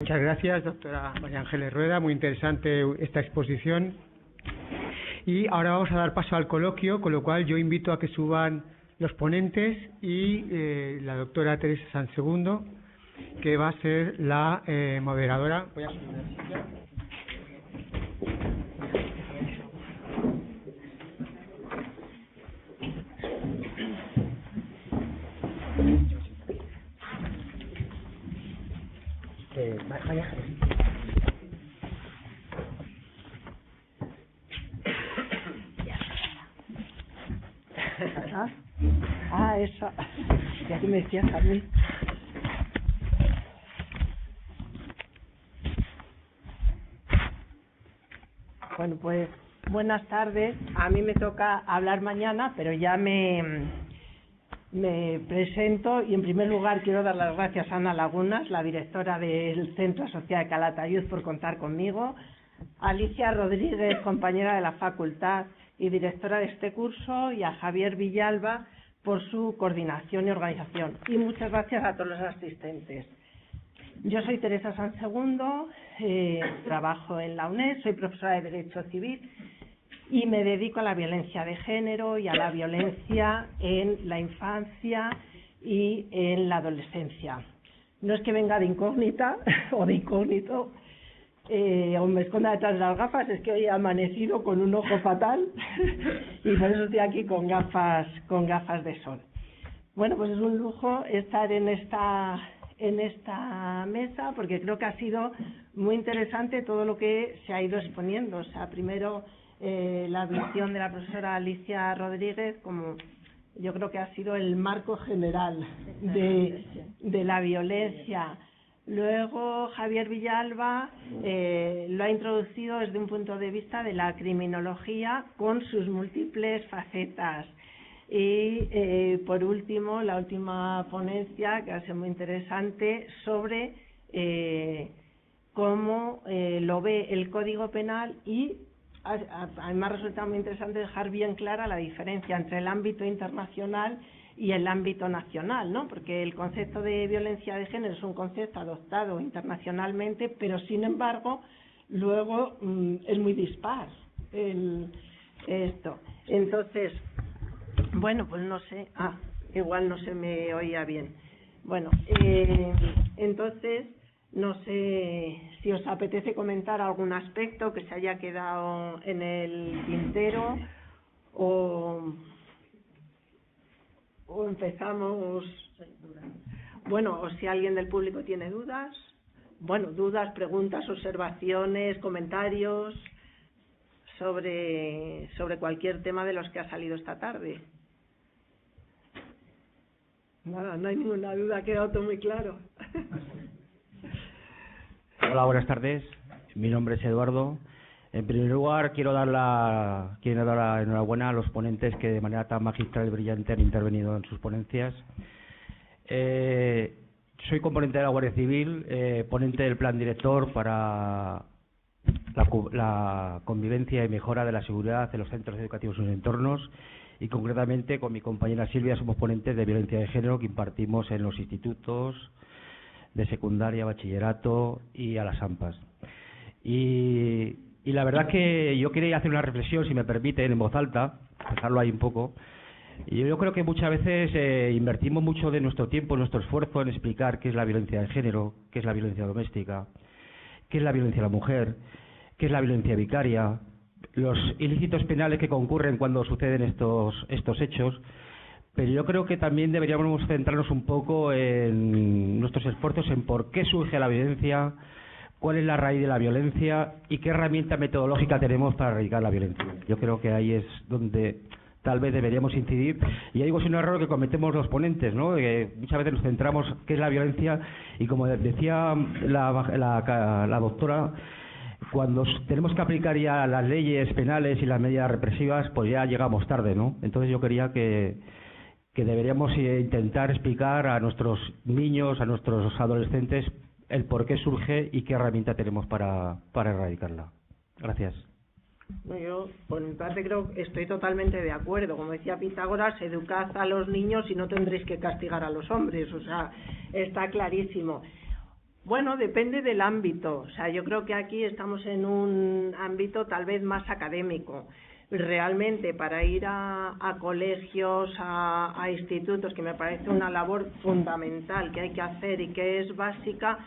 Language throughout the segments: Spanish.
Muchas gracias, doctora María Ángeles Rueda. Muy interesante esta exposición. Y ahora vamos a dar paso al coloquio, con lo cual yo invito a que suban los ponentes y la doctora Teresa Sansegundo, que va a ser la moderadora. Voy a subir la silla. Vaya. Esa. Ya que me decías a mí. Bueno, pues buenas tardes. A mí me toca hablar mañana, pero ya me presento y en primer lugar quiero dar las gracias a Ana Lagunas, la directora del Centro Asociado de Calatayud, por contar conmigo, a Alicia Rodríguez, compañera de la facultad y directora de este curso, y a Javier Villalba por su coordinación y organización. Y muchas gracias a todos los asistentes. Yo soy Teresa Sansegundo, trabajo en la UNED, soy profesora de Derecho Civil y me dedico a la violencia de género y a la violencia en la infancia y en la adolescencia. No es que venga de incógnita o de incógnito o me esconda detrás de las gafas, es que hoy he amanecido con un ojo fatal y por eso estoy aquí con gafas de sol. Bueno, pues es un lujo estar en esta mesa porque creo que ha sido muy interesante todo lo que se ha ido exponiendo. O sea, primero la visión de la profesora Alicia Rodríguez, como yo creo que ha sido el marco general de la violencia. Luego Javier Villalba lo ha introducido desde un punto de vista de la criminología con sus múltiples facetas. Y por último, la última ponencia, que ha sido muy interesante, sobre cómo lo ve el Código Penal y además resulta muy interesante dejar bien clara la diferencia entre el ámbito internacional y el ámbito nacional, ¿no? Porque el concepto de violencia de género es un concepto adoptado internacionalmente, pero sin embargo luego es muy dispar esto. Entonces, bueno, pues no sé, igual no se me oía bien. Bueno, entonces no sé si os apetece comentar algún aspecto que se haya quedado en el tintero o empezamos. Bueno, o si alguien del público tiene dudas. Bueno, dudas, preguntas, observaciones, comentarios sobre cualquier tema de los que ha salido esta tarde. Nada, no hay ninguna duda, ha quedado todo muy claro. Hola, buenas tardes. Mi nombre es Eduardo. En primer lugar, quiero dar la enhorabuena a los ponentes que de manera tan magistral y brillante han intervenido en sus ponencias. Soy componente de la Guardia Civil, ponente del plan director para la convivencia y mejora de la seguridad en los centros educativos y sus entornos, y concretamente con mi compañera Silvia somos ponentes de violencia de género que impartimos en los institutos de secundaria, bachillerato y a las AMPAs. Y la verdad que yo quería hacer una reflexión, si me permiten, en voz alta, dejarlo ahí un poco. Y yo creo que muchas veces invertimos mucho de nuestro tiempo, nuestro esfuerzo en explicar qué es la violencia de género, qué es la violencia doméstica, qué es la violencia de la mujer, qué es la violencia vicaria, los ilícitos penales que concurren cuando suceden estos hechos. Pero yo creo que también deberíamos centrarnos un poco en nuestros esfuerzos en por qué surge la violencia, cuál es la raíz de la violencia y qué herramienta metodológica tenemos para erradicar la violencia. Yo creo que ahí es donde tal vez deberíamos incidir. Y digo, es un error que cometemos los ponentes, ¿no? Que muchas veces nos centramos qué es la violencia y, como decía la doctora, cuando tenemos que aplicar ya las leyes penales y las medidas represivas, pues ya llegamos tarde, ¿no? Entonces yo quería que deberíamos intentar explicar a nuestros niños, a nuestros adolescentes, el por qué surge y qué herramienta tenemos para erradicarla. Gracias. Yo, por mi parte, creo que estoy totalmente de acuerdo. Como decía Pitágoras, educad a los niños y no tendréis que castigar a los hombres. O sea, está clarísimo. Bueno, depende del ámbito. O sea, yo creo que aquí estamos en un ámbito tal vez más académico. Realmente, para ir a colegios, a institutos, que me parece una labor fundamental que hay que hacer y que es básica,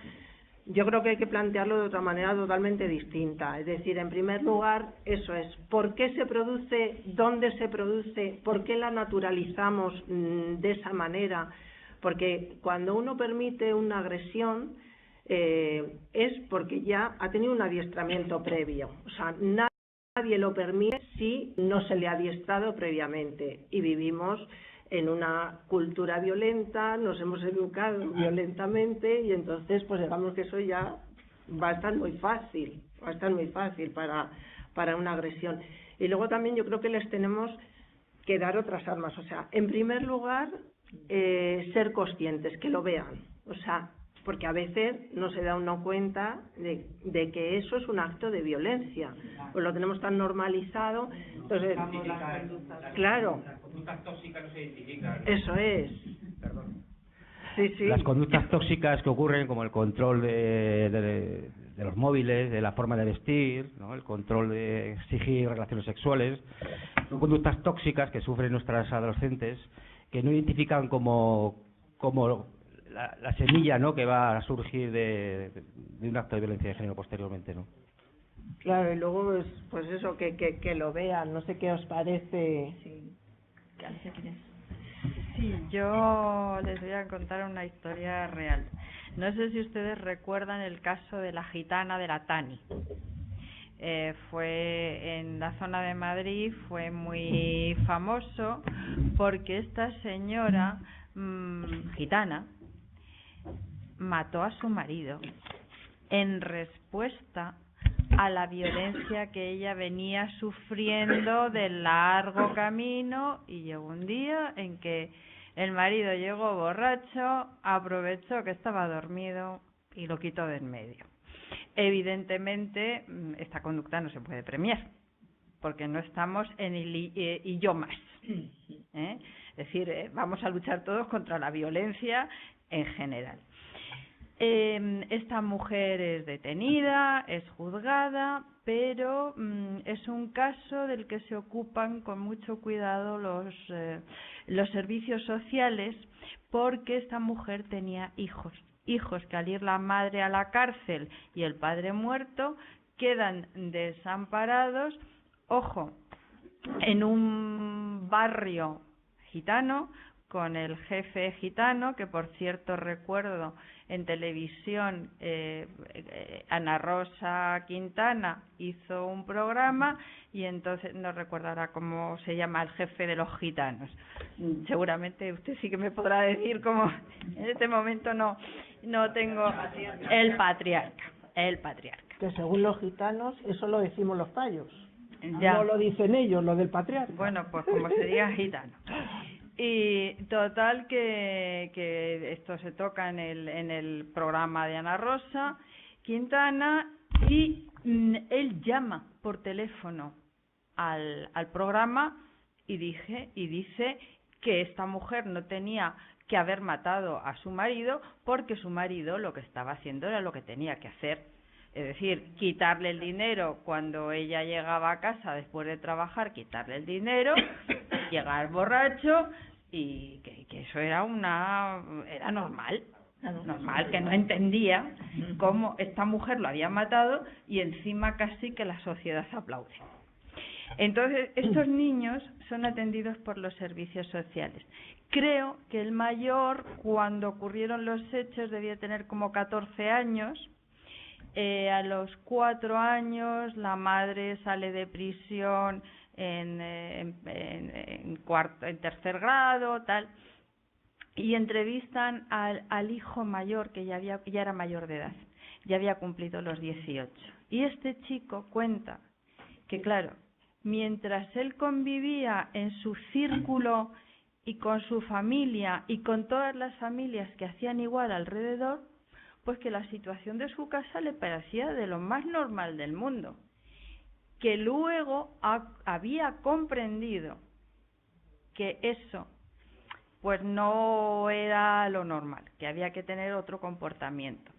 yo creo que hay que plantearlo de otra manera totalmente distinta. Es decir, en primer lugar, eso es, ¿por qué se produce? ¿Dónde se produce? ¿Por qué la naturalizamos de esa manera? Porque cuando uno permite una agresión, es porque ya ha tenido un adiestramiento previo. O sea, nadie lo permite si no se le ha adiestrado previamente. Y vivimos en una cultura violenta, nos hemos educado violentamente y entonces pues digamos que eso ya va a estar muy fácil, para una agresión. Y luego también yo creo que les tenemos que dar otras armas. O sea, en primer lugar, ser conscientes, que lo vean. O sea, porque a veces no se da uno cuenta de que eso es un acto de violencia, pues lo tenemos tan normalizado. Entonces, claro, las conductas tóxicas no se identifican. Eso es. Perdón. Sí, sí. Las conductas tóxicas que ocurren, como el control de los móviles, de la forma de vestir, ¿no? El control de exigir relaciones sexuales, son conductas tóxicas que sufren nuestras adolescentes, que no identifican como la semilla, ¿no?, que va a surgir de un acto de violencia de género posteriormente, ¿no? Claro, y luego pues eso, que lo vean. No sé qué os parece. Sí, yo les voy a contar una historia real. No sé si ustedes recuerdan el caso de la gitana de la Tani. Fue en la zona de Madrid, fue muy famoso porque esta señora gitana mató a su marido en respuesta a la violencia que ella venía sufriendo del largo camino, y llegó un día en que el marido llegó borracho, aprovechó que estaba dormido y lo quitó de en medio. Evidentemente, esta conducta no se puede premiar, porque no estamos en el y yo más. Es decir, vamos a luchar todos contra la violencia en general. Esta mujer es detenida, es juzgada, pero es un caso del que se ocupan con mucho cuidado los servicios sociales, porque esta mujer tenía hijos que al ir la madre a la cárcel y el padre muerto quedan desamparados, ojo, en un barrio gitano, con el jefe gitano, que por cierto recuerdo en televisión, Ana Rosa Quintana hizo un programa, y entonces no recordará cómo se llama el jefe de los gitanos. Seguramente usted sí que me podrá decir cómo. En este momento no tengo. El patriarca. Que según los gitanos, eso lo decimos los payos. Ya. No lo dicen ellos, lo del patriarca. Bueno, pues como se diga gitano. Y total que esto se toca en el programa de Ana Rosa Quintana, y él llama por teléfono al programa y dice que esta mujer no tenía que haber matado a su marido, porque su marido lo que estaba haciendo era lo que tenía que hacer. Es decir, quitarle el dinero cuando ella llegaba a casa después de trabajar, quitarle el dinero, llegar borracho, y que eso era normal, que no entendía cómo esta mujer lo había matado, y encima casi que la sociedad aplaude. Entonces, estos niños son atendidos por los servicios sociales. Creo que el mayor, cuando ocurrieron los hechos, debía tener como 14 años. A los 4 años la madre sale de prisión en tercer grado, tal, y entrevistan al hijo mayor, que ya era mayor de edad, ya había cumplido los 18, y este chico cuenta que, claro, mientras él convivía en su círculo y con su familia y con todas las familias que hacían igual alrededor, pues que la situación de su casa le parecía de lo más normal del mundo, que luego había comprendido que eso pues no era lo normal, que había que tener otro comportamiento.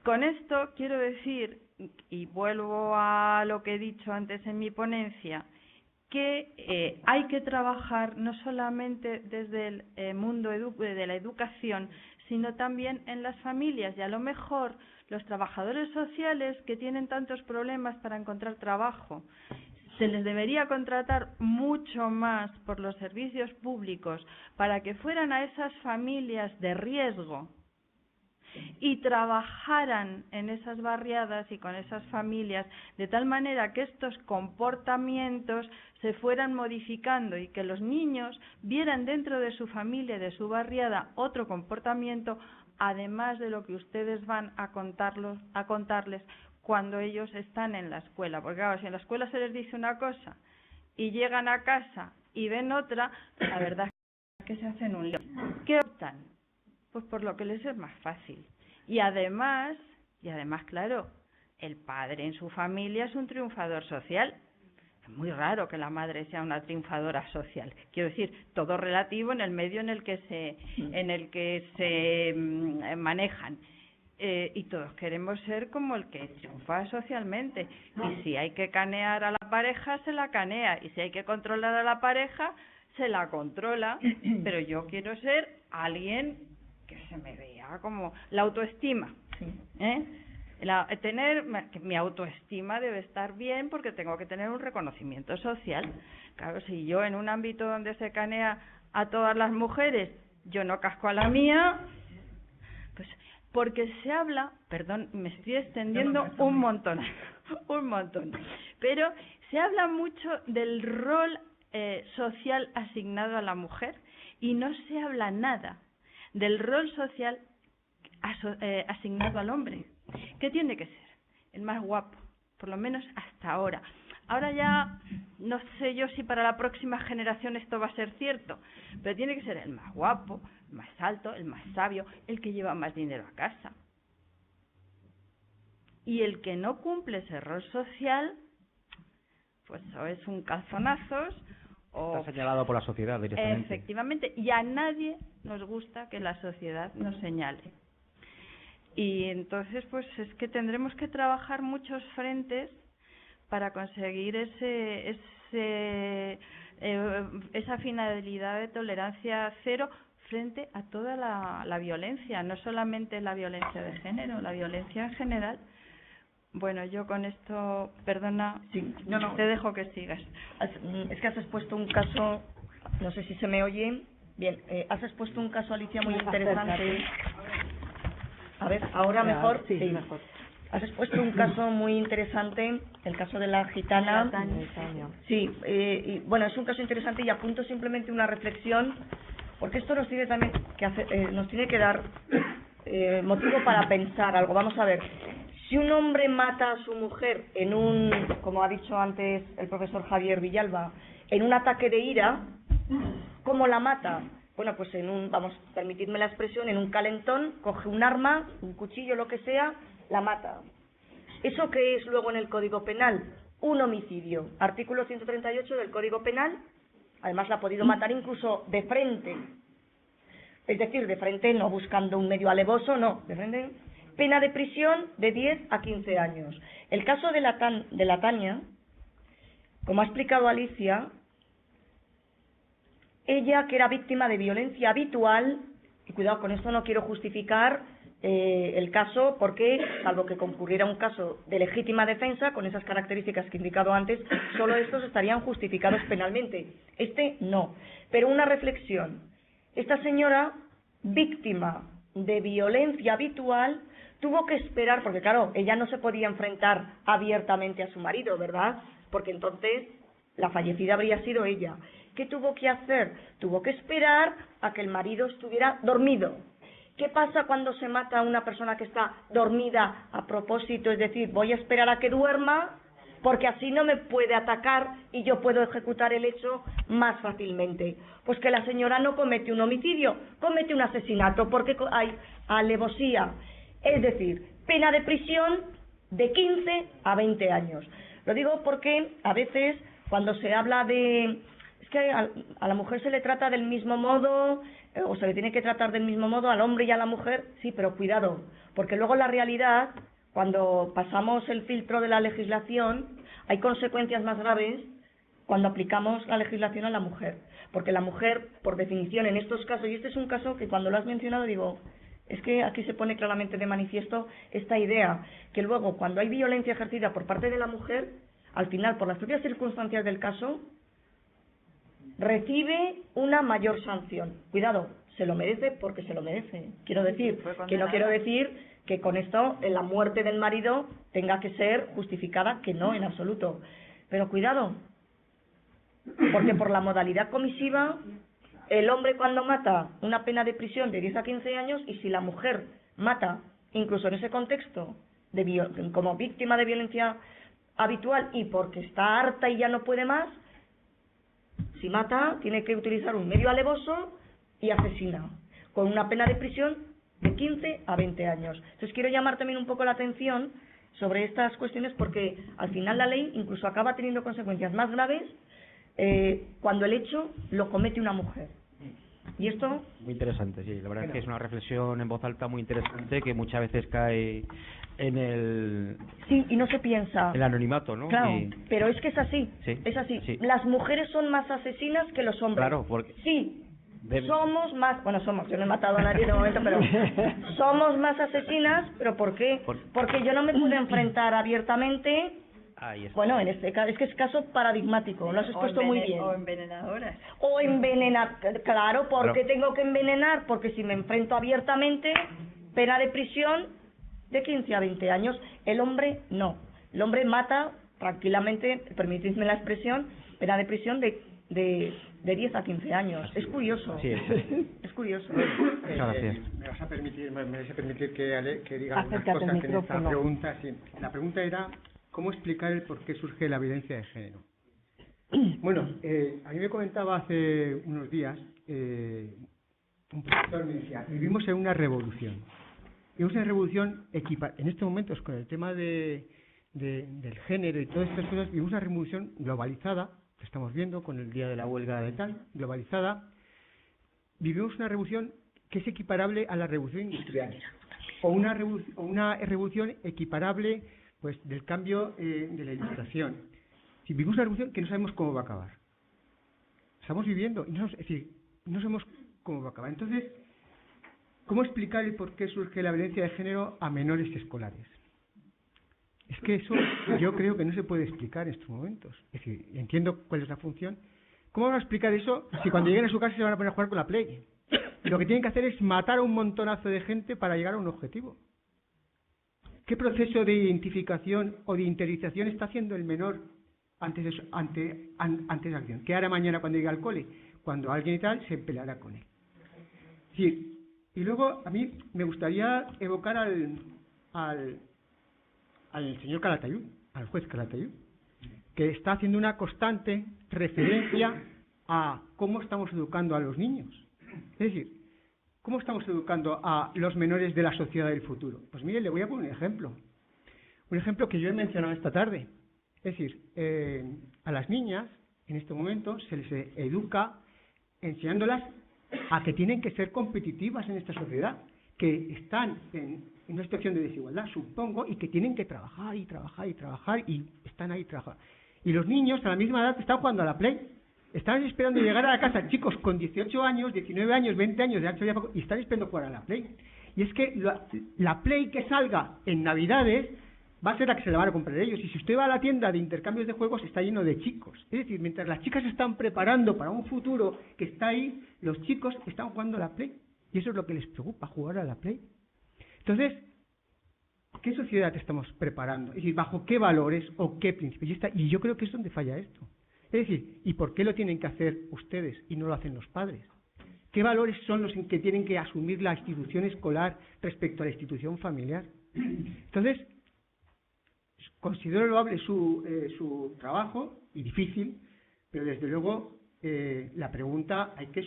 con esto quiero decir, y vuelvo a lo que he dicho antes en mi ponencia, que hay que trabajar no solamente desde el mundo de la educación, sino también en las familias. Y a lo mejor los trabajadores sociales que tienen tantos problemas para encontrar trabajo, se les debería contratar mucho más por los servicios públicos para que fueran a esas familias de riesgo y trabajaran en esas barriadas y con esas familias de tal manera que estos comportamientos se fueran modificando y que los niños vieran dentro de su familia, de su barriada, otro comportamiento, además de lo que ustedes van a contarles cuando ellos están en la escuela. Porque claro, si en la escuela se les dice una cosa y llegan a casa y ven otra, la verdad es que se hacen un lío. ¿Qué optan? Pues por lo que les es más fácil. Y además, claro, el padre en su familia es un triunfador social. Es muy raro que la madre sea una triunfadora social. Quiero decir, todo relativo en el medio en el que se manejan. Y todos queremos ser como el que triunfa socialmente. Y si hay que canear a la pareja, se la canea. Y si hay que controlar a la pareja, se la controla. Pero yo quiero ser alguien que se me vea como la autoestima. Mi autoestima debe estar bien porque tengo que tener un reconocimiento social. Claro, si yo en un ámbito donde se canea a todas las mujeres, yo no casco a la mía, pues porque se habla, perdón, me estoy extendiendo un montón, pero se habla mucho del rol social asignado a la mujer y no se habla nada del rol social asignado al hombre. ¿Qué tiene que ser? El más guapo, por lo menos hasta ahora. Ahora ya no sé yo si para la próxima generación esto va a ser cierto, pero tiene que ser el más guapo, el más alto, el más sabio, el que lleva más dinero a casa. Y el que no cumple ese rol social, pues o es un calzonazos o... Está señalado por la sociedad directamente. Efectivamente, y a nadie nos gusta que la sociedad nos señale. Y entonces, pues es que tendremos que trabajar muchos frentes para conseguir esa finalidad de tolerancia cero frente a toda la violencia, no solamente la violencia de género, la violencia en general. Bueno, yo con esto, perdona, sí, te dejo que sigas. Es que has expuesto un caso, no sé si se me oye bien, has expuesto un caso, Alicia, muy interesante. A ver, ahora mejor. Sí, mejor. Has expuesto un caso muy interesante, el caso de la gitana. Sí, y bueno, es un caso interesante y apunto simplemente una reflexión, porque esto nos tiene también nos tiene que dar motivo para pensar algo. Vamos a ver, si un hombre mata a su mujer en como ha dicho antes el profesor Javier Villalba, en un ataque de ira, ¿cómo la mata? Bueno, pues permitidme la expresión, en un calentón, coge un arma, un cuchillo, lo que sea, la mata. ¿Eso qué es luego en el Código Penal? Un homicidio. Artículo 138 del Código Penal. Además, la ha podido matar incluso de frente. Es decir, de frente, no buscando un medio alevoso, no, de frente. Pena de prisión de 10 a 15 años. El caso de la Tania, como ha explicado Alicia, ella que era víctima de violencia habitual, y cuidado, con esto no quiero justificar el caso, porque, salvo que concurriera un caso de legítima defensa, con esas características que he indicado antes, solo estos estarían justificados penalmente. Este no. Pero una reflexión. Esta señora, víctima de violencia habitual, tuvo que esperar, porque claro, ella no se podía enfrentar abiertamente a su marido, ¿verdad? Porque entonces la fallecida habría sido ella. ¿Qué tuvo que hacer? Tuvo que esperar a que el marido estuviera dormido. ¿Qué pasa cuando se mata a una persona que está dormida a propósito? Es decir, voy a esperar a que duerma porque así no me puede atacar y yo puedo ejecutar el hecho más fácilmente. Pues que la señora no comete un homicidio, comete un asesinato porque hay alevosía. Es decir, pena de prisión de 15 a 20 años. Lo digo porque a veces cuando se habla de... Es que a la mujer se le trata del mismo modo, o se le tiene que tratar del mismo modo al hombre y a la mujer, sí, pero cuidado, porque luego la realidad, cuando pasamos el filtro de la legislación, hay consecuencias más graves cuando aplicamos la legislación a la mujer, porque la mujer, por definición, en estos casos, y este es un caso que cuando lo has mencionado digo, es que aquí se pone claramente de manifiesto esta idea, que luego cuando hay violencia ejercida por parte de la mujer, al final, por las propias circunstancias del caso, recibe una mayor sanción. Cuidado, se lo merece porque se lo merece. Quiero decir, que no quiero decir que con esto la muerte del marido tenga que ser justificada, que no, en absoluto. Pero cuidado, porque por la modalidad comisiva, el hombre cuando mata una pena de prisión de 10 a 15 años, y si la mujer mata, incluso en ese contexto, como víctima de violencia habitual y porque está harta y ya no puede más, si mata, tiene que utilizar un medio alevoso y asesina, con una pena de prisión de 15 a 20 años. Entonces quiero llamar también un poco la atención sobre estas cuestiones porque al final la ley incluso acaba teniendo consecuencias más graves cuando el hecho lo comete una mujer. Y esto... Muy interesante, sí. La verdad es que es una reflexión en voz alta muy interesante que muchas veces cae en el... Sí, y no se piensa. El anonimato, ¿no? Claro, Y... pero es que es así. Sí, es así. sí. Las mujeres son más asesinas que los hombres. Claro, porque... Sí. Somos más, bueno, somos, yo no he matado a nadie de momento, pero somos más asesinas, ¿pero por qué? Porque yo no me pude enfrentar abiertamente. Ahí está. Bueno, en este caso, es que es caso paradigmático, lo has expuesto muy bien. O envenenadoras. O envenenar, claro, ¿por qué Claro. tengo que envenenar? Porque si me enfrento abiertamente, pena de prisión de 15 a 20 años. El hombre no. El hombre mata tranquilamente, permitidme la expresión, pena de prisión de 10 a 15 años. Es curioso. Sí, es curioso. Gracias. Me vas a permitir que diga algunas Acércate al cosas en esta micrófono. pregunta. Sí. La pregunta era, ¿cómo explicar el por qué surge la violencia de género? Bueno, a mí me comentaba hace unos días, un profesor me decía, vivimos en una revolución. Vivimos en una revolución en estos momentos con el tema del género y todas estas cosas, vivimos una revolución globalizada, que estamos viendo con el día de la huelga de tal, globalizada. Vivimos una revolución que es equiparable a la revolución industrial, o una revolución equiparable pues del cambio de la ilustración. Si vivimos una revolución que no sabemos cómo va a acabar. Estamos viviendo, y es decir, no sabemos cómo va a acabar. Entonces, ¿cómo explicar el por qué surge la violencia de género a menores escolares? Es que eso yo creo que no se puede explicar en estos momentos. Es decir, entiendo cuál es la función. ¿Cómo van a explicar eso si cuando lleguen a su casa se van a poner a jugar con la Play? Lo que tienen que hacer es matar a un montonazo de gente para llegar a un objetivo. ¿Qué proceso de identificación o de interiorización está haciendo el menor ante esa acción? ¿Qué hará mañana cuando llegue al cole? Cuando alguien y tal se peleará con él. Sí. Y luego a mí me gustaría evocar al señor Calatayud, al juez Calatayud, que está haciendo una constante referencia a cómo estamos educando a los niños. Es decir, ¿cómo estamos educando a los menores de la sociedad del futuro? Pues mire, le voy a poner un ejemplo. Un ejemplo que yo he mencionado esta tarde. Es decir, a las niñas, en este momento, se les educa enseñándolas a que tienen que ser competitivas en esta sociedad, que están en una situación de desigualdad, supongo, y que tienen que trabajar y trabajar y trabajar, y están ahí trabajando. Y los niños, a la misma edad, están jugando a la Play. Están esperando llegar a la casa chicos con 18 años, 19 años, 20 años, y están esperando jugar a la Play. Y es que la Play que salga en Navidades va a ser la que se la van a comprar ellos. Y si usted va a la tienda de intercambios de juegos, está lleno de chicos. Es decir, mientras las chicas se están preparando para un futuro que está ahí, los chicos están jugando a la Play. Y eso es lo que les preocupa, jugar a la Play. Entonces, ¿qué sociedad estamos preparando? Es decir, ¿bajo qué valores o qué principios? Y yo creo que es donde falla esto. Es decir, ¿y por qué lo tienen que hacer ustedes y no lo hacen los padres? ¿Qué valores son los que tienen que asumir la institución escolar respecto a la institución familiar? Entonces, considero loable su trabajo, y difícil, pero desde luego la pregunta hay que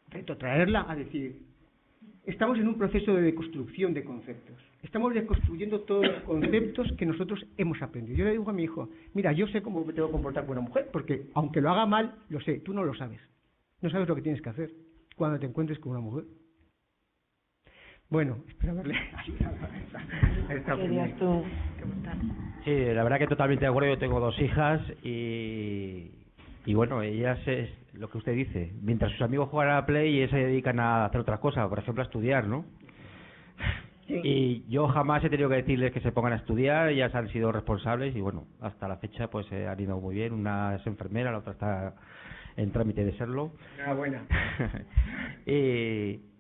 retrotraerla a decir, estamos en un proceso de deconstrucción de conceptos. Estamos deconstruyendo todos los conceptos que nosotros hemos aprendido. Yo le digo a mi hijo, mira, yo sé cómo me tengo que comportar con una mujer, porque aunque lo haga mal, lo sé, tú no lo sabes. No sabes lo que tienes que hacer. cuando te encuentres con una mujer. Bueno, espero verle. ¿Querías tú? Sí, la verdad que totalmente de acuerdo. Yo tengo 2 hijas y bueno, ellas es lo que usted dice. Mientras sus amigos juegan a la Play, ellas se dedican a hacer otras cosas, por ejemplo a estudiar, ¿no? Sí. Y yo jamás he tenido que decirles que se pongan a estudiar, ellas han sido responsables y bueno, hasta la fecha pues han ido muy bien. Una es enfermera, la otra está en trámite de serlo. Enhorabuena.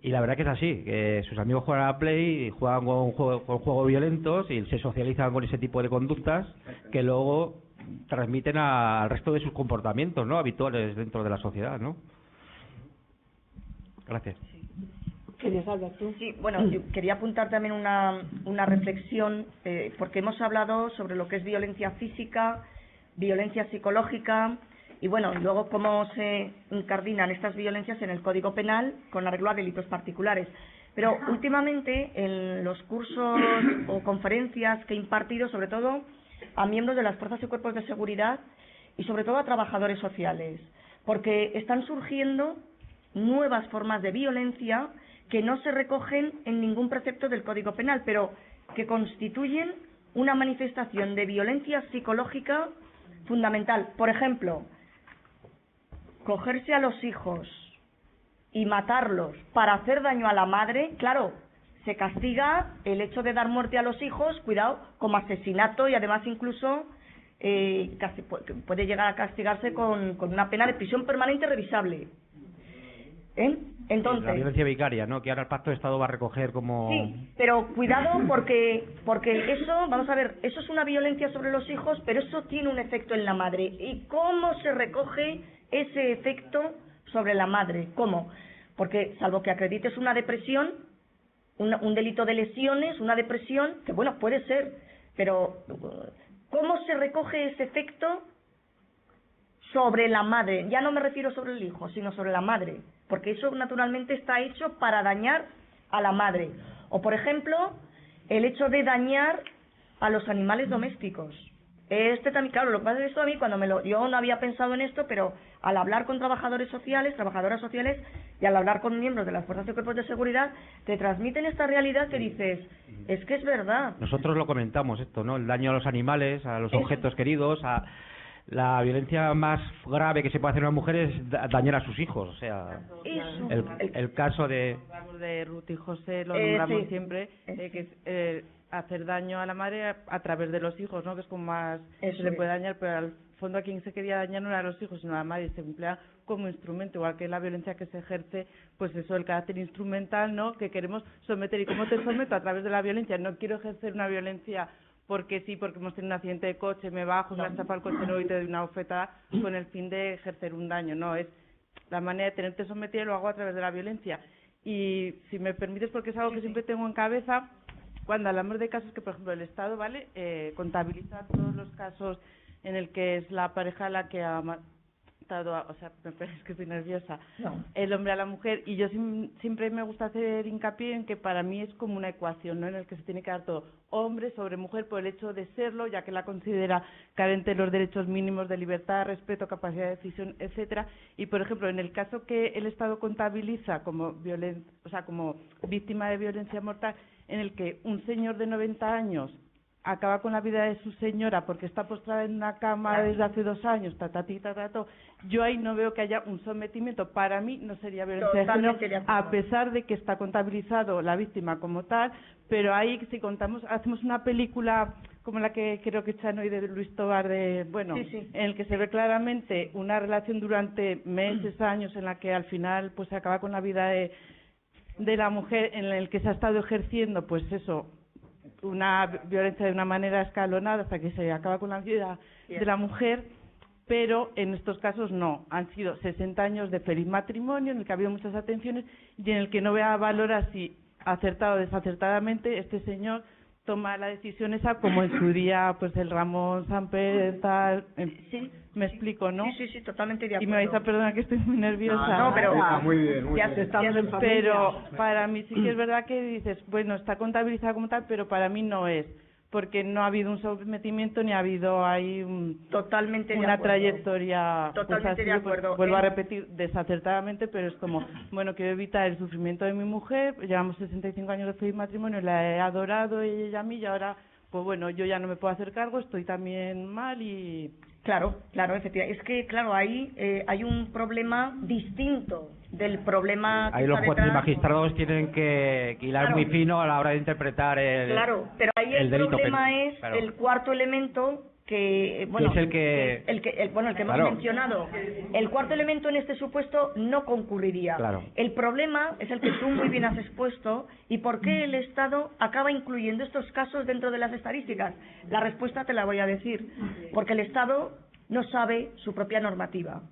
Y la verdad que es así, que sus amigos juegan a la Play y juegan con juegos violentos y se socializan con ese tipo de conductas que luego transmiten al resto de sus comportamientos, ¿no?, habituales dentro de la sociedad, ¿no? Gracias. ¿Querías hablar tú? Sí, bueno, yo quería apuntar también una reflexión, porque hemos hablado sobre lo que es violencia física, violencia psicológica, y bueno, luego cómo se incardinan estas violencias en el Código Penal con arreglo a delitos particulares. Pero últimamente, en los cursos o conferencias que he impartido, sobre todo a miembros de las fuerzas y cuerpos de seguridad y sobre todo a trabajadores sociales, porque están surgiendo nuevas formas de violencia que no se recogen en ningún precepto del Código Penal, pero que constituyen una manifestación de violencia psicológica fundamental. Por ejemplo, cogerse a los hijos y matarlos para hacer daño a la madre, claro, se castiga el hecho de dar muerte a los hijos, cuidado, como asesinato y además incluso casi puede llegar a castigarse con una pena de prisión permanente revisable. Entonces, la violencia vicaria, ¿no?, que ahora el Pacto de Estado va a recoger como... Sí, pero cuidado porque eso, vamos a ver, eso es una violencia sobre los hijos, pero eso tiene un efecto en la madre. ¿Y cómo se recoge ese efecto sobre la madre? ¿Cómo? Porque salvo que acredites una depresión, un delito de lesiones, una depresión, que bueno, puede ser, pero ¿cómo se recoge ese efecto sobre la madre? Ya no me refiero sobre el hijo, sino sobre la madre, porque eso naturalmente está hecho para dañar a la madre. O, por ejemplo, el hecho de dañar a los animales domésticos. También, claro, lo que pasa es que esto a mí, yo no había pensado en esto, pero al hablar con trabajadores sociales, trabajadoras sociales, y al hablar con miembros de las fuerzas y cuerpos de seguridad, te transmiten esta realidad que dices, es que es verdad. Nosotros lo comentamos esto, ¿no?, el daño a los animales, a los objetos queridos, a... La violencia más grave que se puede hacer a una mujer es dañar a sus hijos, o sea, el caso de Ruth y José lo nombramos sí, siempre, que es hacer daño a la madre a través de los hijos, ¿no?, que es como más se le puede dañar, pero al fondo a quien se quería dañar no era a los hijos, sino a la madre, se emplea como instrumento, igual que la violencia que se ejerce, pues eso, el carácter instrumental, ¿no?, que queremos someter. ¿Y cómo te someto? A través de la violencia. No quiero ejercer una violencia porque sí, porque hemos tenido un accidente de coche, me bajo, me la chapa el coche y te doy una bofetada con el fin de ejercer un daño. No, es la manera de tenerte sometida y lo hago a través de la violencia. Y si me permites, porque es algo que siempre tengo en cabeza, cuando hablamos de casos que, por ejemplo, el Estado, ¿vale?, contabiliza todos los casos en el que es la pareja la que ha matado, o sea, es que estoy nerviosa, el hombre a la mujer, y yo siempre me gusta hacer hincapié en que para mí es como una ecuación, ¿no?, en el que se tiene que dar todo, hombre sobre mujer, por el hecho de serlo, ya que la considera carente de los derechos mínimos de libertad, respeto, capacidad de decisión, etcétera. Y, por ejemplo, en el caso que el Estado contabiliza como como víctima de violencia mortal, en el que un señor de 90 años acaba con la vida de su señora porque está postrada en una cama desde hace 2 años, yo ahí no veo que haya un sometimiento. Para mí no sería violencia de género, a pesar de que está contabilizado la víctima como tal, pero ahí si hacemos una película como la que creo que echan hoy de Luis Tobar, en el que se ve claramente una relación durante meses, años, en la que al final pues se acaba con la vida de la mujer, en el que se ha estado ejerciendo pues eso, una violencia de una manera escalonada hasta que se acaba con la vida de la mujer, pero en estos casos no, han sido 60 años de feliz matrimonio en el que ha habido muchas atenciones y en el que no voy a valorar si acertado o desacertadamente este señor toma la decisión esa, como en su día pues el Ramón Samper tal, me explico, ¿no? Sí, totalmente de acuerdo. Y me vais a perdonar que estoy muy nerviosa. No, pero muy bien, estamos en familia. Pero para mí sí que es verdad que dices, bueno, está contabilizado como tal, pero para mí no es, porque no ha habido un sometimiento ni ha habido ahí Totalmente de una acuerdo. trayectoria. Totalmente de acuerdo. Vuelvo a repetir, desacertadamente, pero es como, bueno, quiero evitar el sufrimiento de mi mujer, llevamos 65 años de feliz matrimonio, la he adorado ella a mí y ahora, pues bueno, yo ya no me puedo hacer cargo, estoy también mal y... Claro, efectivamente. Es que, claro, ahí hay un problema distinto del problema que ahí está los jueces y detrás. magistrados tienen que hilar Claro. muy fino a la hora de interpretar Claro, pero ahí el delito problema penal. es Claro. el cuarto elemento que, bueno, es el que hemos Claro. mencionado. El cuarto elemento en este supuesto no concurriría. Claro. El problema es el que tú muy bien has expuesto y por qué el Estado acaba incluyendo estos casos dentro de las estadísticas. La respuesta te la voy a decir, porque el Estado no sabe su propia normativa.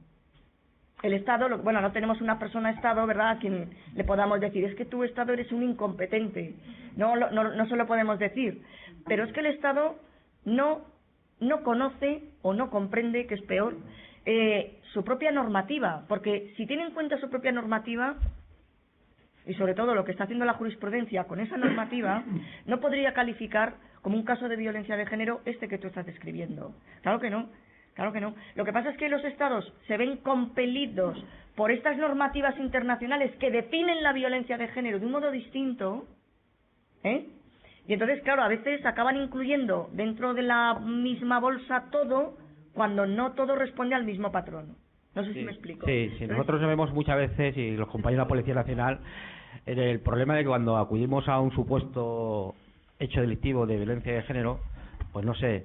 El Estado, bueno, no tenemos una persona Estado, ¿verdad?, a quien le podamos decir, es que tú, Estado, eres un incompetente. No se lo podemos decir. Pero es que el Estado no conoce o no comprende, que es peor, su propia normativa. Porque si tiene en cuenta su propia normativa, y sobre todo lo que está haciendo la jurisprudencia con esa normativa, no podría calificar como un caso de violencia de género este que tú estás describiendo. Claro que no. Claro que no. Lo que pasa es que los Estados se ven compelidos por estas normativas internacionales que definen la violencia de género de un modo distinto, y entonces, claro, a veces acaban incluyendo dentro de la misma bolsa todo, cuando no todo responde al mismo patrón. No sé si me explico. Sí, nosotros nos vemos muchas veces, y los compañeros de la Policía Nacional, en el problema de que cuando acudimos a un supuesto hecho delictivo de violencia de género, pues no sé,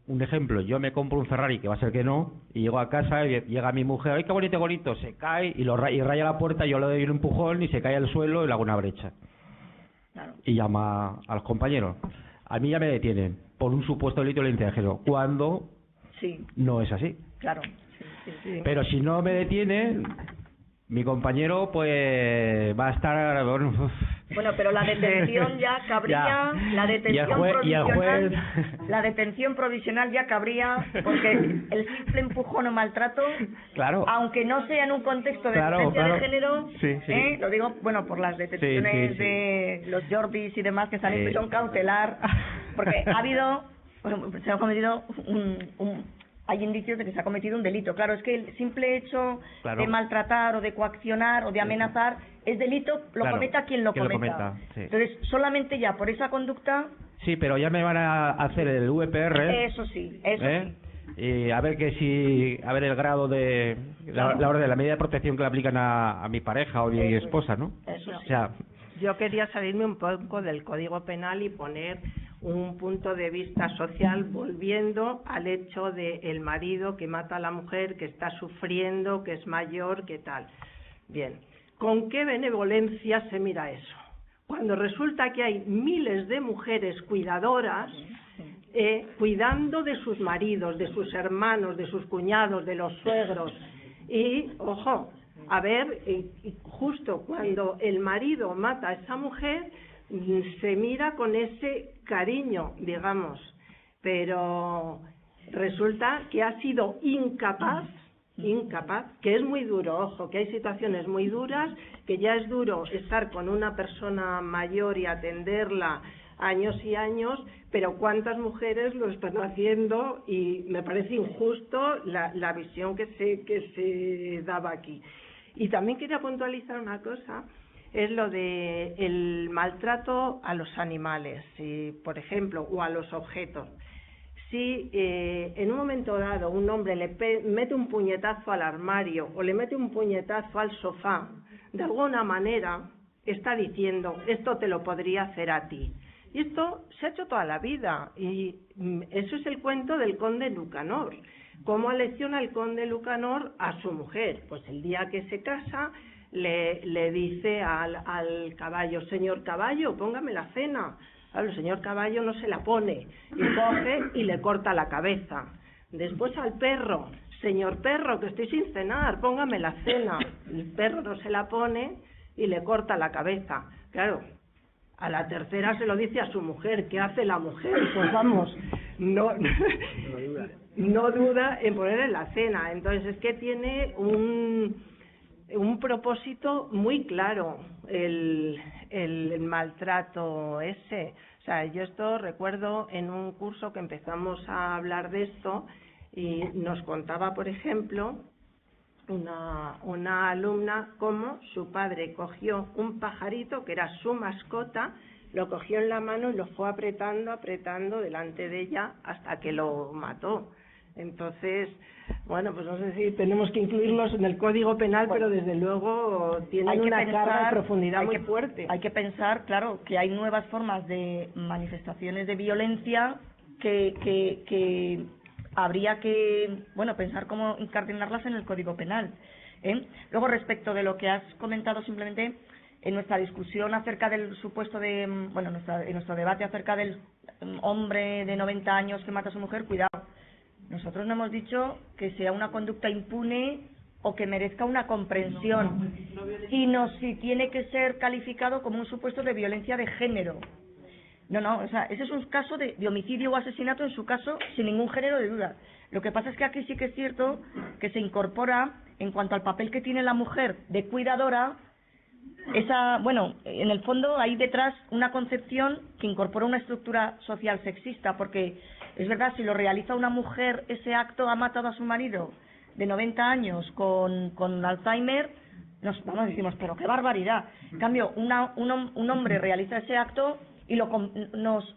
un ejemplo, yo me compro un Ferrari, que va a ser que no, y llego a casa y llega mi mujer, ¡ay, qué bonito! Se cae y raya la puerta, yo le doy un empujón y se cae al suelo y le hago una brecha. Claro. Y llama a los compañeros. A mí ya me detienen por un supuesto delito de violencia de género, cuando Sí. no es así. Claro. Sí. Pero si no me detienen, mi compañero pues va a estar... Bueno, pero la detención ya cabría, la detención y el juez... la detención provisional ya cabría, porque el simple empujón o maltrato, Claro. aunque no sea en un contexto de Claro, violencia claro. de género, Sí. lo digo, bueno, por las detenciones Sí. de los Jordis y demás que están en prisión cautelar, porque ha habido, se ha cometido hay indicios de que se ha cometido un delito. Claro, es que el simple hecho de maltratar o de coaccionar o de amenazar es delito, lo cometa quien lo cometa. Sí. Entonces, solamente ya por esa conducta... Sí, pero ya me van a hacer el VPR. Eso sí. Y a ver el grado de la orden de la medida de protección que le aplican a mi pareja o mi esposa, ¿no? Eso sí. O sea, yo quería salirme un poco del Código Penal y poner un punto de vista social, volviendo al hecho del marido que mata a la mujer, que está sufriendo, que es mayor, que tal. Bien, ¿con qué benevolencia se mira eso? Cuando resulta que hay miles de mujeres cuidadoras cuidando de sus maridos, de sus hermanos, de sus cuñados, de los suegros. Y, ojo, a ver, justo cuando el marido mata a esa mujer, se mira con ese cariño, digamos, pero resulta que ha sido incapaz, que es muy duro, ojo, que hay situaciones muy duras, que ya es duro estar con una persona mayor y atenderla años y años, pero cuántas mujeres lo están haciendo, y me parece injusto la visión que se daba aquí. Y también quería puntualizar una cosa, es lo de el maltrato a los animales, por ejemplo, o a los objetos. Si en un momento dado un hombre le mete un puñetazo al armario o le mete un puñetazo al sofá, de alguna manera está diciendo, esto te lo podría hacer a ti. Y esto se ha hecho toda la vida, y eso es el cuento del conde Lucanor. ¿Cómo alecciona el conde Lucanor a su mujer? Pues el día que se casa le dice al caballo, señor caballo, póngame la cena. Claro, el señor caballo no se la pone, y coge y le corta la cabeza. Después al perro, señor perro, que estoy sin cenar, póngame la cena. El perro no se la pone y le corta la cabeza. Claro, a la tercera se lo dice a su mujer. ¿Qué hace la mujer? Pues vamos, no duda en ponerle la cena. Entonces es que tiene un propósito muy claro el maltrato ese. O sea, yo esto recuerdo en un curso que empezamos a hablar de esto y nos contaba, por ejemplo, una alumna cómo su padre cogió un pajarito que era su mascota, lo cogió en la mano y lo fue apretando delante de ella hasta que lo mató. Entonces, bueno, pues no sé si tenemos que incluirlos en el Código Penal, pero desde luego tienen una carga de profundidad muy fuerte. Hay que pensar, claro, que hay nuevas formas de manifestaciones de violencia que habría que, bueno, pensar cómo incardinarlas en el Código Penal. Luego, respecto de lo que has comentado, simplemente en nuestra discusión acerca del supuesto de, bueno, en nuestro debate acerca del hombre de 90 años que mata a su mujer, cuidado. Nosotros no hemos dicho que sea una conducta impune o que merezca una comprensión, sino si tiene que ser calificado como un supuesto de violencia de género. No, o sea, ese es un caso de homicidio o asesinato en su caso, sin ningún género de duda. Lo que pasa es que aquí sí que es cierto que se incorpora, en cuanto al papel que tiene la mujer de cuidadora, bueno, en el fondo hay detrás una concepción que incorpora una estructura social sexista, porque es verdad, si lo realiza una mujer, ese acto, ha matado a su marido de 90 años con Alzheimer, decimos, pero qué barbaridad. En cambio, un hombre realiza ese acto y nos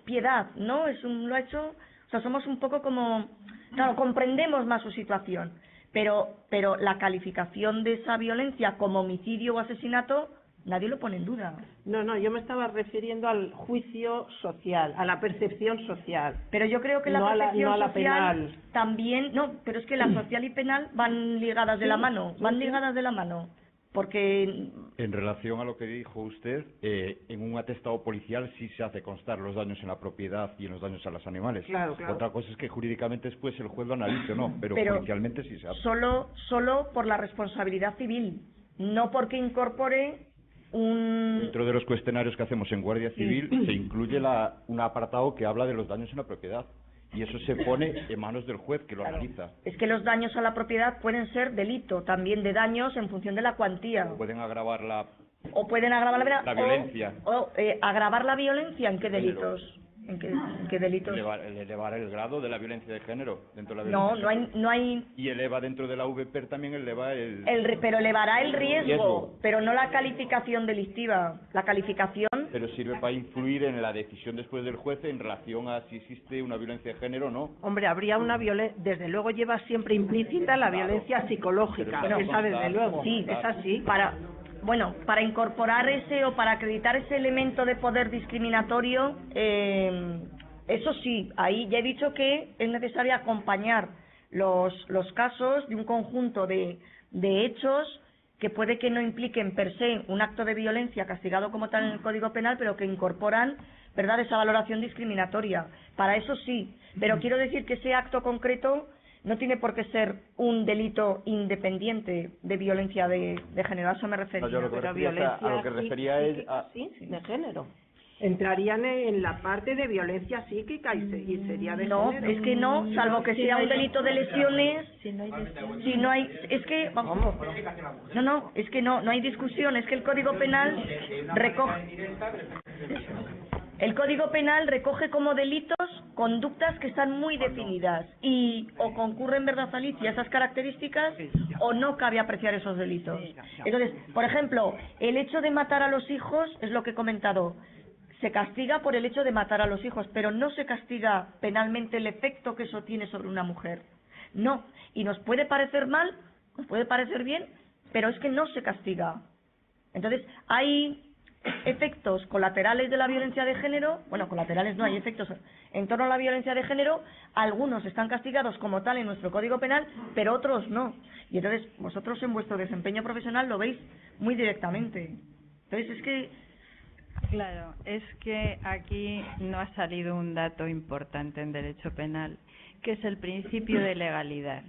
piedad, ¿no? Lo ha hecho, o sea, somos un poco como, claro, comprendemos más su situación, pero la calificación de esa violencia como homicidio o asesinato nadie lo pone en duda. No, yo me estaba refiriendo al juicio social, a la percepción social. Pero yo creo que la percepción social también, pero es que la social y penal van ligadas de la mano, ligadas de la mano. Porque en relación a lo que dijo usted, en un atestado policial sí se hace constar los daños en la propiedad y en los daños a los animales. Claro. Otra cosa es que jurídicamente después el juez lo analice o no, pero policialmente sí se hace. Solo por la responsabilidad civil, no porque incorpore Dentro de los cuestionarios que hacemos en Guardia Civil se incluye un apartado que habla de los daños en la propiedad. Y eso se pone en manos del juez que lo analiza. Es que los daños a la propiedad pueden ser delito, también de daños en función de la cuantía. Pueden agravar la violencia. ¿Agravar la violencia en qué delitos? ¿En qué delitos? Elevar el grado de la violencia de género dentro de la violencia. No hay... Y eleva dentro de la VPER también eleva pero elevará el riesgo, pero no la calificación delictiva. La calificación... Pero sirve para influir en la decisión después del juez en relación a si existe una violencia de género o no. Hombre, habría una violencia... Desde luego lleva siempre implícita la violencia psicológica. Esa desde luego. Sí, es así. Para incorporar ese o para acreditar ese elemento de poder discriminatorio, eso sí, ahí ya he dicho que es necesario acompañar los casos de un conjunto de hechos que puede que no impliquen per se un acto de violencia castigado como tal en el Código Penal, pero que incorporan, ¿verdad?, esa valoración discriminatoria. Para eso sí, pero quiero decir que ese acto concreto no tiene por qué ser un delito independiente de violencia de género. A eso me refería. Yo lo que refería es de género. Entrarían en la parte de violencia psíquica y sería de género. No, es que no, salvo que sea un delito de lesiones. Si no hay, es que vamos. No, es que no hay discusión. Es que el Código Penal recoge. El Código Penal recoge como delitos conductas que están muy definidas y o concurren, ¿verdad, Alicia?, esas características o no cabe apreciar esos delitos. Entonces, por ejemplo, el hecho de matar a los hijos es lo que he comentado. Se castiga por el hecho de matar a los hijos, pero no se castiga penalmente el efecto que eso tiene sobre una mujer. No, y nos puede parecer mal, nos puede parecer bien, pero es que no se castiga. Entonces, hay efectos colaterales de la violencia de género, colaterales no, hay efectos en torno a la violencia de género, algunos están castigados como tal en nuestro Código Penal, pero otros no. Y entonces vosotros en vuestro desempeño profesional lo veis muy directamente. Entonces es que... Claro, es que aquí no ha salido un dato importante en derecho penal, que es el principio de legalidad.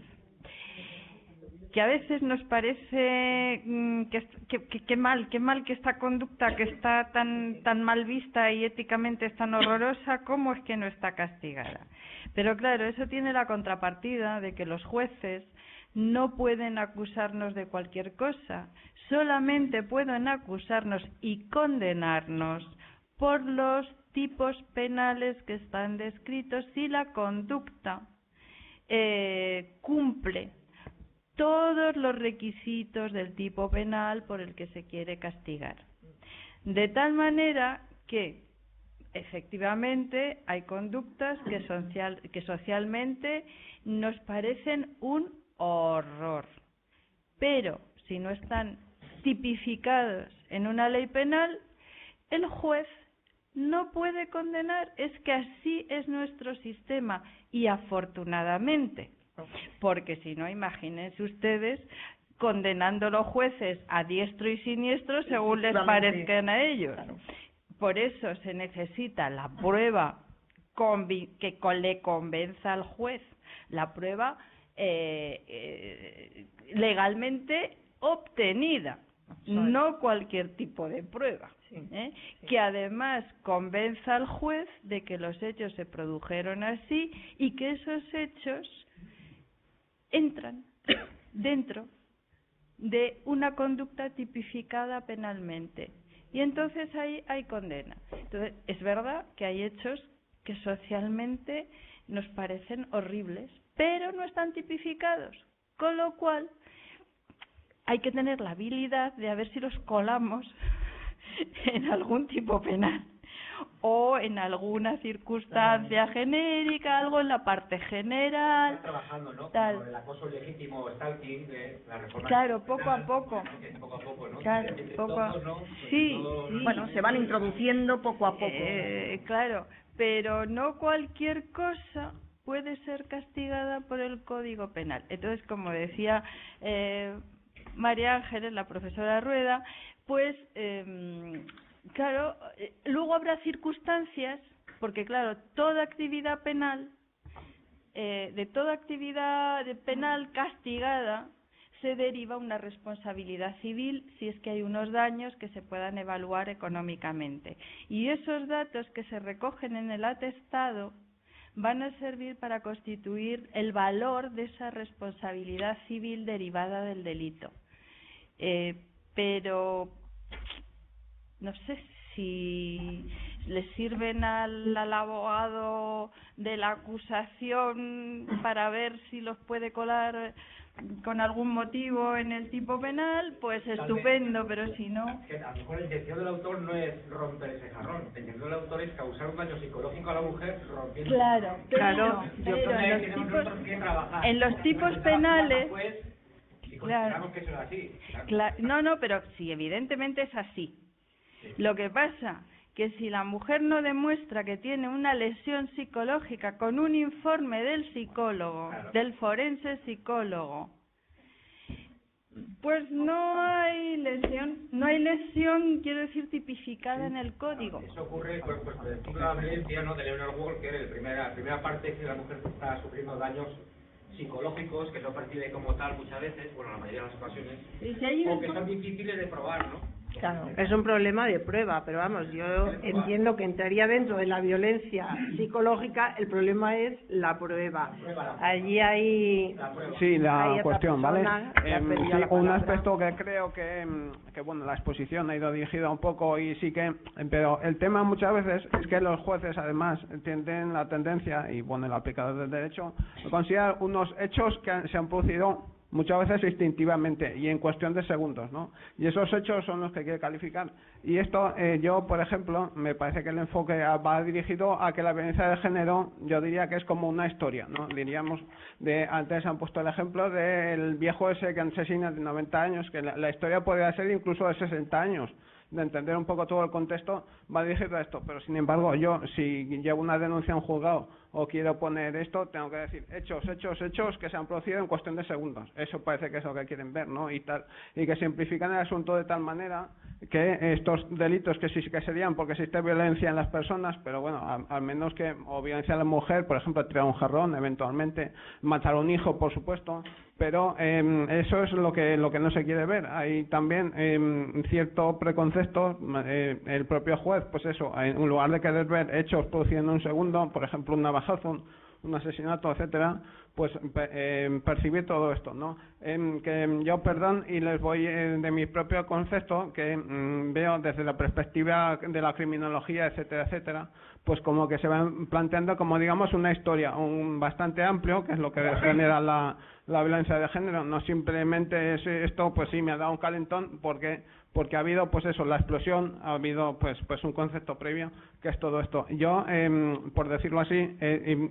Que a veces nos parece que mal que esta conducta que está tan mal vista y éticamente es tan horrorosa, ¿cómo es que no está castigada? Pero claro, eso tiene la contrapartida de que los jueces no pueden acusarnos de cualquier cosa, solamente pueden acusarnos y condenarnos por los tipos penales que están descritos si la conducta cumple todos los requisitos del tipo penal por el que se quiere castigar. De tal manera que, efectivamente, hay conductas que socialmente nos parecen un horror, pero si no están tipificados en una ley penal, el juez no puede condenar. Es que así es nuestro sistema, y afortunadamente, porque si no, imagínense ustedes condenando los jueces a diestro y siniestro según les parezcan a ellos. Por eso se necesita la prueba que le convenza al juez, la prueba legalmente obtenida, no cualquier tipo de prueba, que además convenza al juez de que los hechos se produjeron así y que esos hechos entran dentro de una conducta tipificada penalmente, y entonces ahí hay condena. Entonces, es verdad que hay hechos que socialmente nos parecen horribles, pero no están tipificados, con lo cual hay que tener la habilidad de a ver si los colamos en algún tipo penal o en alguna circunstancia genérica, algo en la parte general. Están trabajando, ¿no? Tal. Como el acoso legítimo o stalking de la reforma. Claro, poco a poco. Poco a poco, ¿no? Claro, poco a... Todos, ¿no? Sí, Todos, sí. Bueno, se van introduciendo poco a poco. Claro, pero no cualquier cosa puede ser castigada por el Código Penal. Entonces, como decía María Ángeles, la profesora Rueda, pues, claro, luego habrá circunstancias, porque claro, toda actividad penal, de toda actividad penal castigada, se deriva una responsabilidad civil si es que hay unos daños que se puedan evaluar económicamente. Y esos datos que se recogen en el atestado van a servir para constituir el valor de esa responsabilidad civil derivada del delito. Pero no sé si le sirven al abogado de la acusación para ver si los puede colar con algún motivo en el tipo penal, pues estupendo, pero si no... Que a lo mejor la intención del autor no es romper ese jarrón, la intención del autor es causar un daño psicológico a la mujer rompiendo... Claro, pero en los tipos penales... Claro. Que eso es así. No, pero sí, evidentemente es así. Lo que pasa que si la mujer no demuestra que tiene una lesión psicológica con un informe del psicólogo, del forense psicólogo, pues no hay lesión, quiero decir, tipificada en el código. Eso ocurre por el tipo de la violencia, ¿no? De Leonard Walker, la primera parte es que la mujer está sufriendo daños psicológicos que no percibe como tal muchas veces, bueno, la mayoría de las ocasiones, o que son difíciles de probar, ¿no? Claro, es un problema de prueba, pero vamos, yo entiendo que entraría dentro de la violencia psicológica, el problema es la prueba. Allí hay... Sí, la hay cuestión, ¿vale? sí, un aspecto que creo que, bueno, la exposición ha ido dirigida un poco y sí que... Pero el tema muchas veces es que los jueces, además, tienen la tendencia, y bueno, el aplicador del derecho, consideran unos hechos que se han producido muchas veces instintivamente y en cuestión de segundos, ¿no? Y esos hechos son los que hay que calificar. Y esto, yo, por ejemplo, me parece que el enfoque va dirigido a que la violencia de género, yo diría que es como una historia, ¿no? Diríamos, antes han puesto el ejemplo del viejo ese que asesina de 90 años, que la historia podría ser incluso de 60 años. De entender un poco todo el contexto, va dirigido a esto. Pero, sin embargo, yo, si llevo una denuncia en juzgado o quiero poner esto, tengo que decir hechos que se han producido en cuestión de segundos. Eso parece que es lo que quieren ver, ¿no? Y tal, y que simplifican el asunto de tal manera que estos delitos que sí que serían porque existe violencia en las personas, pero bueno, al menos que, o violencia a la mujer, por ejemplo, tirar un jarrón, eventualmente, matar a un hijo, por supuesto, pero eso es lo que no se quiere ver. Hay también cierto preconcepto, el propio juez, pues eso, en lugar de querer ver hechos produciendo en un segundo, por ejemplo un navajazo, un asesinato, etcétera, pues percibir todo esto, ¿no? Que yo, perdón, y les voy de mi propio concepto, que veo desde la perspectiva de la criminología, etcétera, etcétera, pues como que se van planteando como, digamos, una historia bastante amplio, que es lo que genera la violencia de género. No simplemente es esto, pues sí, me ha dado un calentón, porque ha habido, pues eso, la explosión, ha habido pues un concepto previo, que es todo esto. Yo, por decirlo así,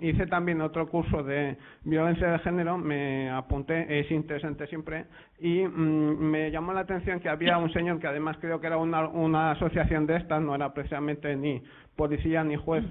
hice también otro curso de violencia de género, me apunté, es interesante siempre, y me llamó la atención que había un señor que además creo que era una asociación de estas, no era precisamente ni policía ni juez,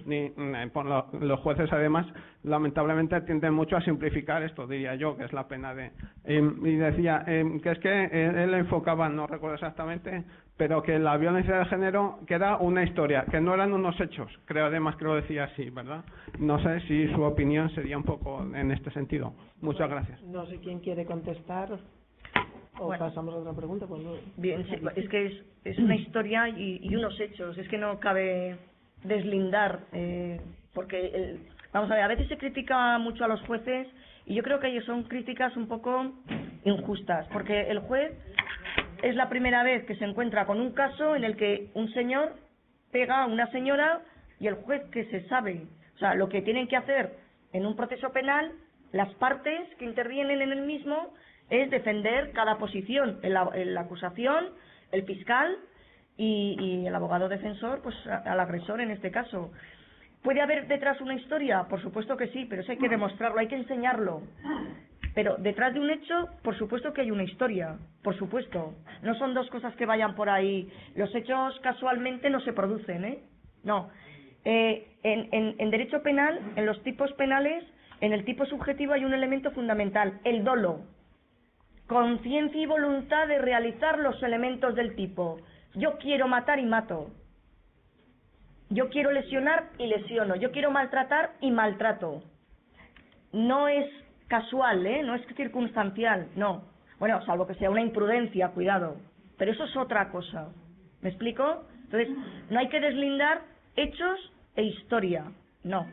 los jueces además lamentablemente tienden mucho a simplificar esto, diría yo, que es la pena de... y decía que es que él enfocaba, no recuerdo exactamente, pero que la violencia de género, que era una historia, que no eran unos hechos, creo además que lo decía así, ¿verdad? No sé si su opinión sería un poco en este sentido. Muchas gracias. No sé quién quiere contestar. O bueno, pasamos a otra pregunta. Pues no. Bien, sí, es que es una historia y unos hechos, es que no cabe deslindar, porque vamos a ver, a veces se critica mucho a los jueces y yo creo que son críticas un poco injustas, porque el juez es la primera vez que se encuentra con un caso en el que un señor pega a una señora y el juez, que se sabe, o sea, lo que tienen que hacer en un proceso penal, las partes que intervienen en el mismo, es defender cada posición, la acusación, el fiscal y el abogado defensor, pues al agresor en este caso. ¿Puede haber detrás una historia? Por supuesto que sí, pero eso hay que demostrarlo, hay que enseñarlo. Pero detrás de un hecho, por supuesto que hay una historia, por supuesto. No son dos cosas que vayan por ahí. Los hechos casualmente no se producen, ¿eh? No. En derecho penal, en los tipos penales, en el tipo subjetivo hay un elemento fundamental, el dolo. Conciencia y voluntad de realizar los elementos del tipo. Yo quiero matar y mato. Yo quiero lesionar y lesiono. Yo quiero maltratar y maltrato. No es casual, no es circunstancial, no. Bueno, salvo que sea una imprudencia, cuidado. Pero eso es otra cosa. ¿Me explico? Entonces, no hay que deslindar hechos e historia. No.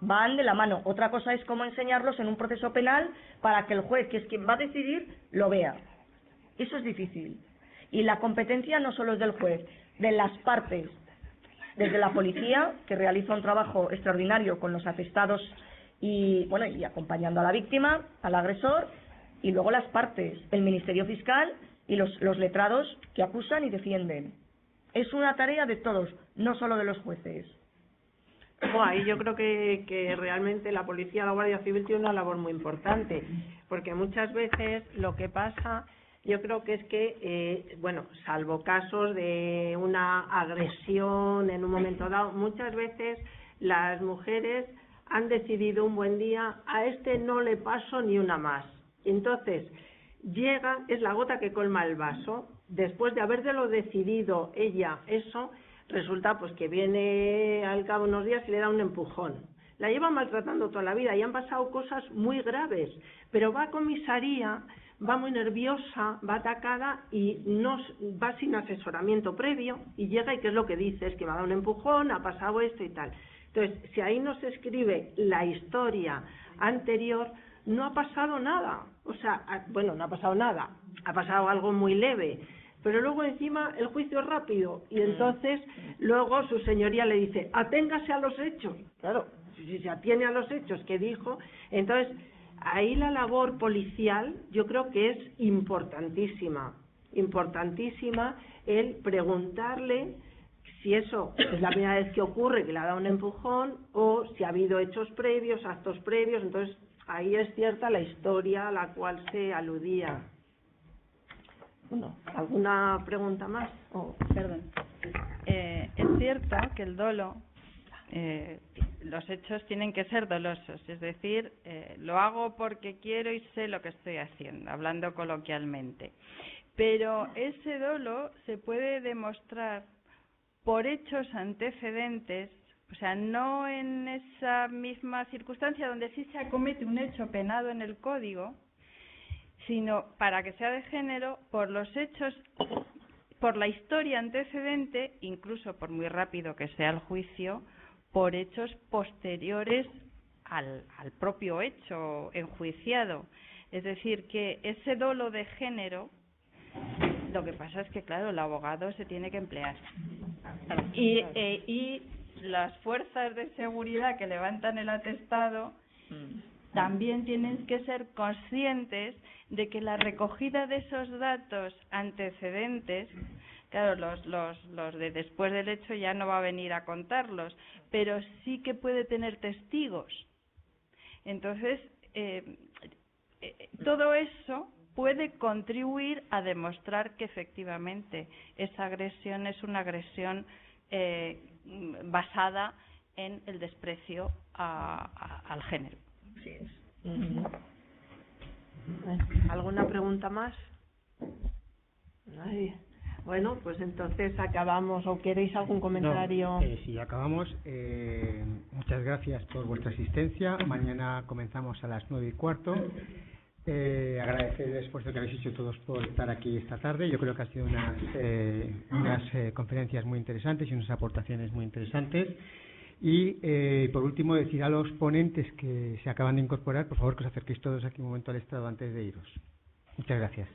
Van de la mano. Otra cosa es cómo enseñarlos en un proceso penal para que el juez, que es quien va a decidir, lo vea. Eso es difícil. Y la competencia no solo es del juez, de las partes. Desde la policía, que realiza un trabajo extraordinario con los atestados y acompañando a la víctima, al agresor, y luego las partes, el Ministerio Fiscal y los letrados que acusan y defienden. Es una tarea de todos, no solo de los jueces. Ahí yo creo que realmente la policía, la Guardia Civil tiene una labor muy importante, porque muchas veces lo que pasa, yo creo que es que, salvo casos de una agresión en un momento dado, muchas veces las mujeres han decidido un buen día, a este no le paso ni una más. Entonces, llega, es la gota que colma el vaso, después de habérselo decidido ella eso, resulta pues que viene al cabo de unos días y le da un empujón. La lleva maltratando toda la vida y han pasado cosas muy graves, pero va a comisaría, va muy nerviosa, va atacada y no va sin asesoramiento previo y llega y ¿qué es lo que dice? Es que me ha dado un empujón, ha pasado esto y tal. Entonces, si ahí no se escribe la historia anterior, no ha pasado nada. O sea, no ha pasado nada, ha pasado algo muy leve. Pero luego encima el juicio es rápido y entonces luego su señoría le dice, aténgase a los hechos. Claro, si se atiene a los hechos que dijo, entonces ahí la labor policial yo creo que es importantísima el preguntarle si eso es la primera vez que ocurre, que le ha dado un empujón, o si ha habido hechos previos, actos previos. Entonces ahí es cierta la historia a la cual se aludía. ¿Alguna pregunta más? Perdón. Es cierto que el dolo, los hechos tienen que ser dolosos, es decir, lo hago porque quiero y sé lo que estoy haciendo, hablando coloquialmente. Pero ese dolo se puede demostrar por hechos antecedentes, o sea, no en esa misma circunstancia donde sí se acomete un hecho penado en el Código, sino para que sea de género, por los hechos, por la historia antecedente, incluso por muy rápido que sea el juicio, por hechos posteriores al propio hecho enjuiciado. Es decir, que ese dolo de género, lo que pasa es que, claro, el abogado se tiene que emplear. Y las fuerzas de seguridad que levantan el atestado también tienen que ser conscientes de que la recogida de esos datos antecedentes, claro, los de después del hecho ya no va a venir a contarlos, pero sí que puede tener testigos. Entonces, todo eso puede contribuir a demostrar que efectivamente esa agresión es una agresión basada en el desprecio al género. Sí es. ¿Alguna pregunta más? Nadie. Bueno, pues entonces acabamos. ¿O queréis algún comentario? No, sí, acabamos. Muchas gracias por vuestra asistencia. Mañana comenzamos a las 9:15. Agradecer el esfuerzo que habéis hecho todos por estar aquí esta tarde. Yo creo que ha sido unas conferencias muy interesantes y unas aportaciones muy interesantes. Y por último, decir a los ponentes que se acaban de incorporar, por favor, que os acerquéis todos aquí un momento al estrado antes de iros. Muchas gracias.